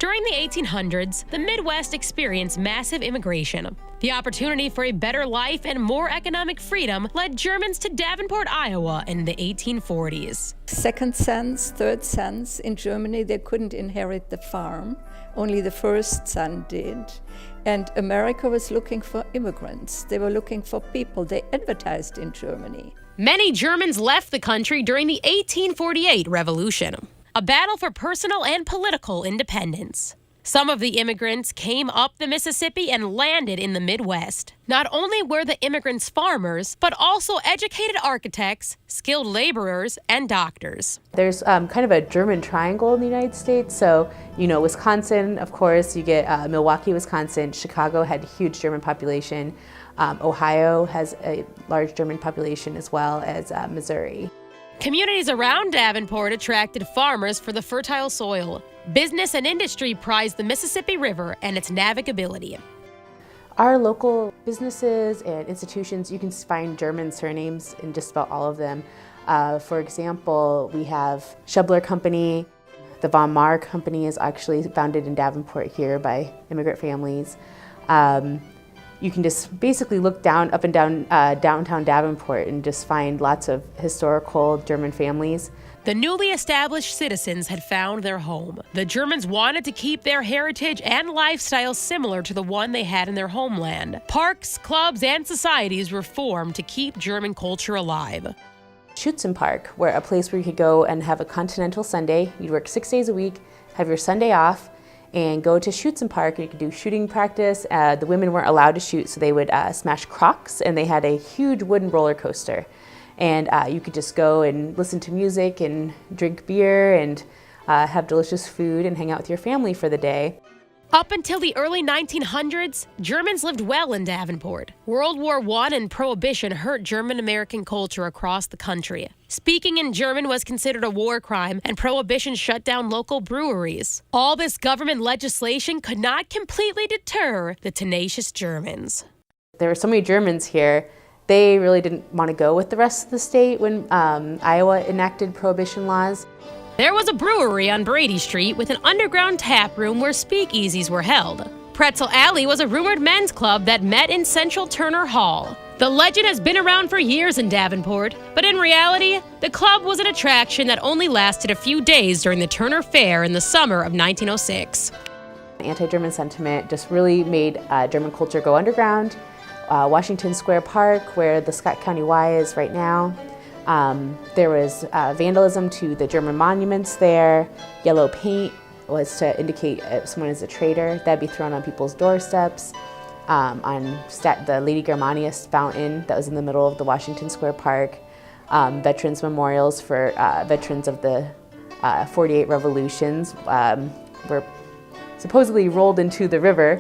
During the 1800s, the Midwest experienced massive immigration. The opportunity for a better life and more economic freedom led Germans to Davenport, Iowa in the 1840s. Second sons, third sons in Germany, they couldn't inherit the farm. Only the first son did. And America was looking for immigrants. They were looking for people. They advertised in Germany. Many Germans left the country during the 1848 Revolution, a battle for personal and political independence. Some of the immigrants came up the Mississippi and landed in the Midwest. Not only were the immigrants farmers, but also educated architects, skilled laborers, and doctors. There's kind of a German triangle in the United States. So, Wisconsin, of course, you get Milwaukee, Wisconsin. Chicago had a huge German population. Ohio has a large German population, as well as Missouri. Communities around Davenport attracted farmers for the fertile soil. Business and industry prized the Mississippi River and its navigability. Our local businesses and institutions, you can find German surnames in just about all of them. For example, we have Schebler Company. The Von Maur Company is actually founded in Davenport here by immigrant families. You can just basically look up and down downtown Davenport and just find lots of historical German families. The newly established citizens had found their home. The Germans wanted to keep their heritage and lifestyle similar to the one they had in their homeland. Parks, clubs, and societies were formed to keep German culture alive. Schützenpark, a place where you could go and have a continental Sunday. You'd work 6 days a week, have your Sunday off, and go to Schützenpark. You could do shooting practice. The women weren't allowed to shoot, so they would smash crocs, and they had a huge wooden roller coaster. And you could just go and listen to music and drink beer and have delicious food and hang out with your family for the day. Up until the early 1900s, Germans lived well in Davenport. World War I and Prohibition hurt German-American culture across the country. Speaking in German was considered a war crime, and Prohibition shut down local breweries. All this government legislation could not completely deter the tenacious Germans. There were so many Germans here. They really didn't want to go with the rest of the state when Iowa enacted prohibition laws. There was a brewery on Brady Street with an underground tap room where speakeasies were held. Pretzel Alley was a rumored men's club that met in Central Turner Hall. The legend has been around for years in Davenport, but in reality, the club was an attraction that only lasted a few days during the Turner Fair in the summer of 1906. Anti-German sentiment just really made German culture go underground. Washington Square Park, where the Scott County Y is right now. There was vandalism to the German monuments there. Yellow paint was to indicate someone is a traitor. That'd be thrown on people's doorsteps. On the Lady Germania's fountain that was in the middle of the Washington Square Park. Veterans memorials for veterans of the 48 revolutions were supposedly rolled into the river.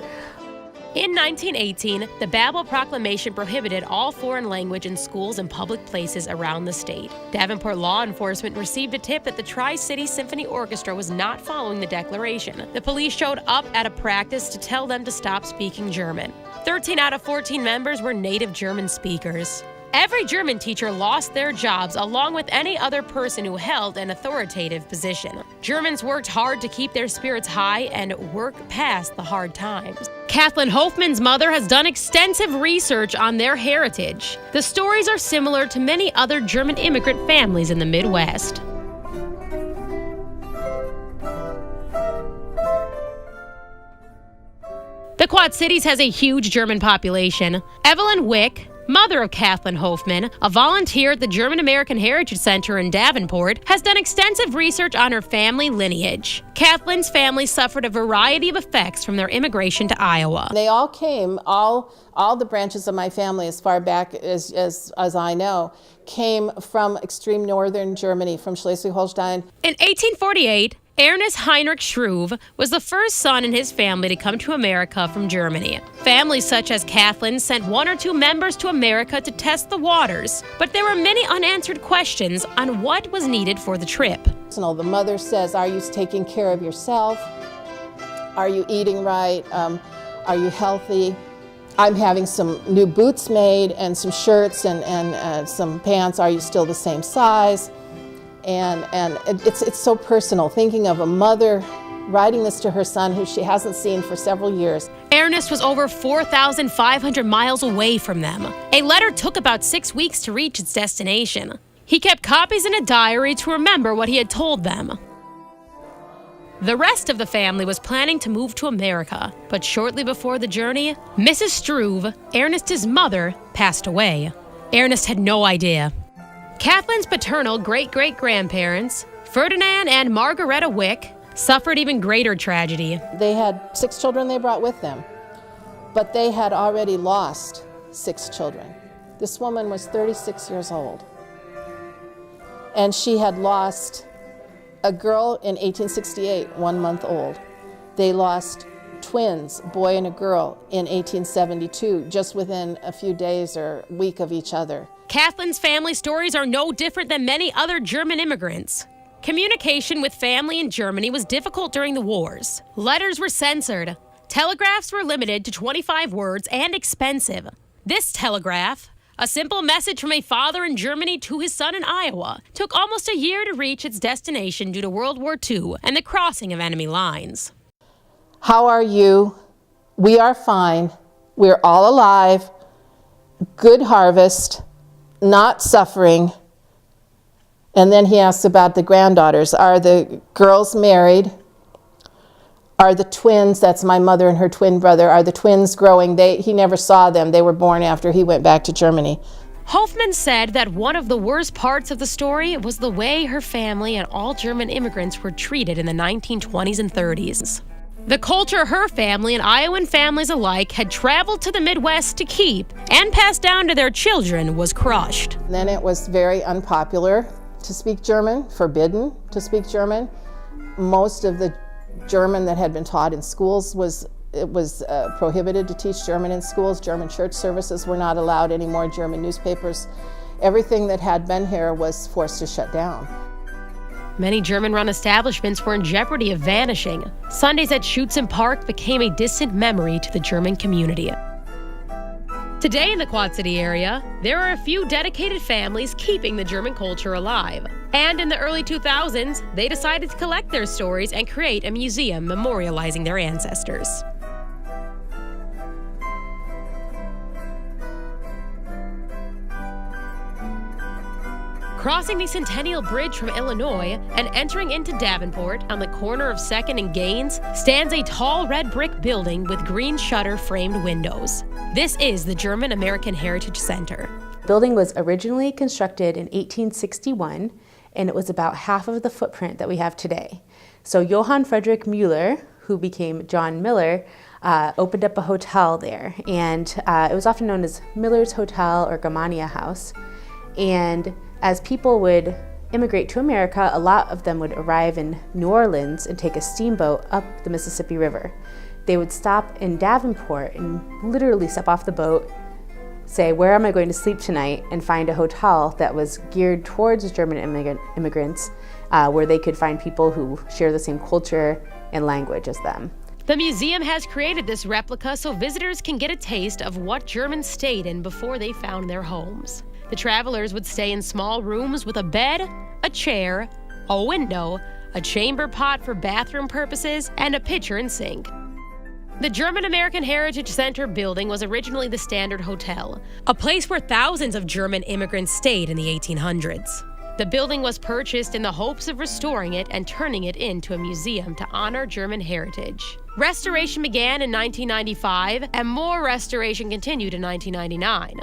In 1918, the Babel Proclamation prohibited all foreign language in schools and public places around the state. Davenport law enforcement received a tip that the Tri-City Symphony Orchestra was not following the declaration. The police showed up at a practice to tell them to stop speaking German. 13 out of 14 members were native German speakers. Every German teacher lost their jobs along with any other person who held an authoritative position. Germans worked hard to keep their spirits high and work past the hard times. Kathleen Hofmann's mother has done extensive research on their heritage. The stories are similar to many other German immigrant families in the Midwest. The Quad Cities has a huge German population. Evelyn Wick, mother of Kathleen Hofmann, a volunteer at the German American Heritage Center in Davenport, has done extensive research on her family lineage. Kathleen's family suffered a variety of effects from their immigration to Iowa. They all came, all the branches of my family, as far back as I know, came from extreme northern Germany, from Schleswig-Holstein. In 1848, Ernest Heinrich Schruve was the first son in his family to come to America from Germany. Families such as Kathleen sent 1 or 2 members to America to test the waters, but there were many unanswered questions on what was needed for the trip. So the mother says, are you taking care of yourself? Are you eating right? Are you healthy? I'm having some new boots made and some shirts and some pants. Are you still the same size? And it's so personal, thinking of a mother writing this to her son, who she hasn't seen for several years. Ernest was over 4,500 miles away from them. A letter took about 6 weeks to reach its destination. He kept copies in a diary to remember what he had told them. The rest of the family was planning to move to America, but shortly before the journey, Mrs. Struve, Ernest's mother, passed away. Ernest had no idea. Kathleen's paternal great-great-grandparents, Ferdinand and Margaretta Wick, suffered even greater tragedy. They had 6 children they brought with them, but they had already lost 6 children. This woman was 36 years old, and she had lost a girl in 1868, 1 month old. They lost twins, a boy and a girl, in 1872, just within a few days or week of each other. Kathleen's family stories are no different than many other German immigrants. Communication with family in Germany was difficult during the wars. Letters were censored. Telegraphs were limited to 25 words and expensive. This telegraph, a simple message from a father in Germany to his son in Iowa, took almost a year to reach its destination due to World War II and the crossing of enemy lines. How are you? We are fine. We're all alive. Good harvest. Not suffering. And then he asks about the granddaughters. Are the girls married? Are the twins, that's my mother and her twin brother, are the twins growing? He never saw them. They were born after he went back to Germany. Hoffman said that one of the worst parts of the story was the way her family and all German immigrants were treated in the 1920s and 30s. The culture her family and Iowan families alike had traveled to the Midwest to keep and pass down to their children was crushed. Then it was very unpopular to speak German, forbidden to speak German. Most of the German that had been taught in schools was prohibited to teach German in schools. German church services were not allowed anymore. German newspapers, everything that had been here was forced to shut down. Many German-run establishments were in jeopardy of vanishing. Sundays at Schutzen Park became a distant memory to the German community. Today in the Quad City area, there are a few dedicated families keeping the German culture alive. And in the early 2000s, they decided to collect their stories and create a museum memorializing their ancestors. Crossing the Centennial Bridge from Illinois and entering into Davenport on the corner of 2nd and Gaines stands a tall red brick building with green shutter framed windows. This is the German American Heritage Center. The building was originally constructed in 1861, and it was about half of the footprint that we have today. So Johann Friedrich Müller, who became John Miller, opened up a hotel there, and it was often known as Miller's Hotel or Germania House. And as people would immigrate to America, a lot of them would arrive in New Orleans and take a steamboat up the Mississippi River. They would stop in Davenport and literally step off the boat, say, where am I going to sleep tonight, and find a hotel that was geared towards German immigrants, where they could find people who share the same culture and language as them. The museum has created this replica so visitors can get a taste of what Germans stayed in before they found their homes. The travelers would stay in small rooms with a bed, a chair, a window, a chamber pot for bathroom purposes, and a pitcher and sink. The German American Heritage Center building was originally the Standard Hotel, a place where thousands of German immigrants stayed in the 1800s. The building was purchased in the hopes of restoring it and turning it into a museum to honor German heritage. Restoration began in 1995, and more restoration continued in 1999.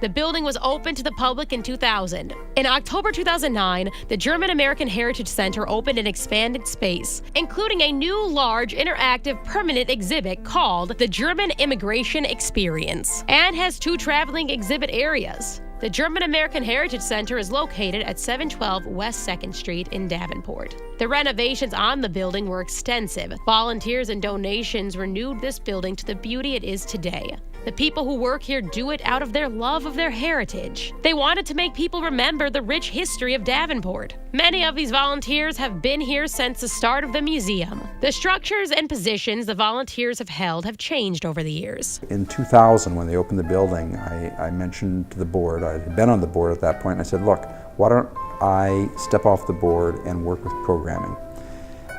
The building was opened to the public in 2000. In October 2009, the German American Heritage Center opened an expanded space, including a new large interactive permanent exhibit called the German Immigration Experience, and has 2 traveling exhibit areas. The German American Heritage Center is located at 712 West 2nd Street in Davenport. The renovations on the building were extensive. Volunteers and donations renewed this building to the beauty it is today. The people who work here do it out of their love of their heritage. They wanted to make people remember the rich history of Davenport. Many of these volunteers have been here since the start of the museum. The structures and positions the volunteers have held have changed over the years. In 2000, when they opened the building, I mentioned to the board, I had been on the board at that point, and I said, look, why don't I step off the board and work with programming?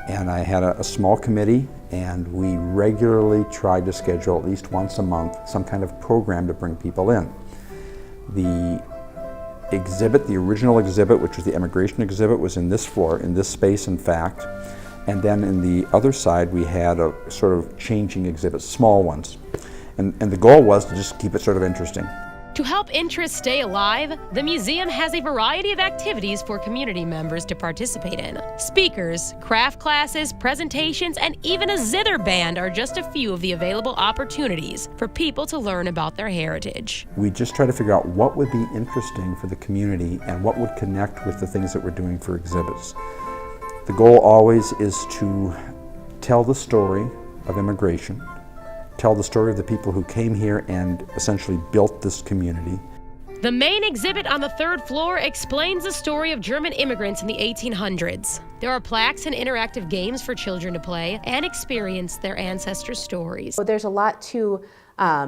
And I had a small committee, and we regularly tried to schedule at least once a month some kind of program to bring people in. The exhibit, the original exhibit, which was the immigration exhibit, was in this floor, in this space in fact. And then in the other side we had a sort of changing exhibits, small ones. And the goal was to just keep it sort of interesting. To help interest stay alive, the museum has a variety of activities for community members to participate in. Speakers, craft classes, presentations, and even a zither band are just a few of the available opportunities for people to learn about their heritage. We just try to figure out what would be interesting for the community and what would connect with the things that we're doing for exhibits. The goal always is to tell the story of immigration, tell the story of the people who came here and essentially built this community. The main exhibit on the third floor explains the story of German immigrants in the 1800s. There are plaques and interactive games for children to play and experience their ancestors' stories. So there's a lot to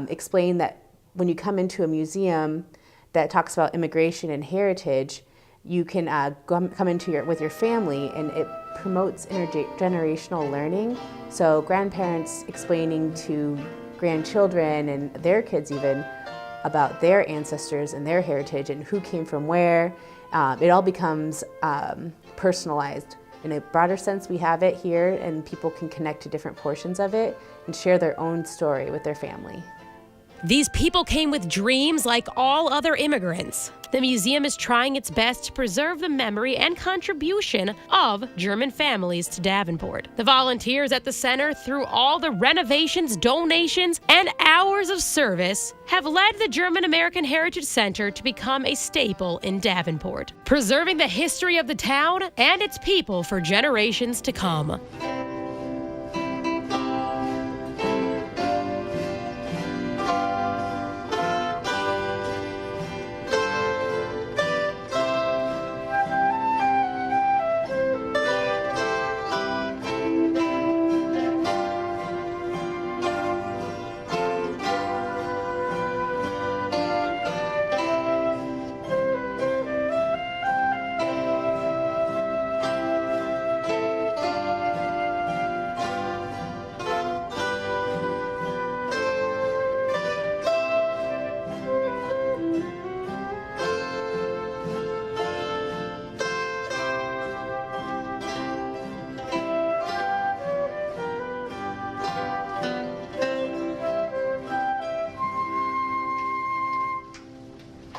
explain that when you come into a museum that talks about immigration and heritage, you can come into with your family, and it promotes intergenerational learning. So grandparents explaining to grandchildren and their kids even about their ancestors and their heritage and who came from where. It all becomes personalized. In a broader sense, we have it here, and people can connect to different portions of it and share their own story with their family. These people came with dreams like all other immigrants. The museum is trying its best to preserve the memory and contribution of German families to Davenport. The volunteers at the center, through all the renovations, donations, and hours of service, have led the German American Heritage Center to become a staple in Davenport, preserving the history of the town and its people for generations to come.